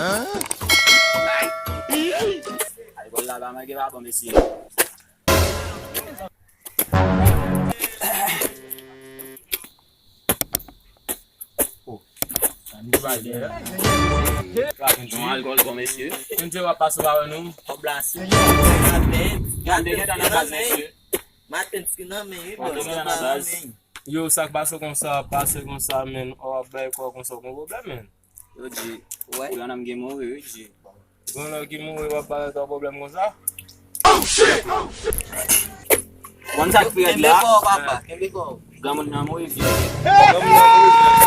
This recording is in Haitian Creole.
Ay, wala ba may giba po, Messi? Yung alcohol po, Messi. Yung jewa pasawa nung Oblas. Gande ka na bas, Messi. Matens ka namin. Gande ka na bas. yo sak paso kung sa men o abay ko kung sa kung problem men. Oji, Ué? wala nam game over, oji. Kung lagi mo iwa para sa problem ko sa. One shot piyad Kembe la. ko, papa. Kembe ko. Gamon na mo, oji. Gamon na mo.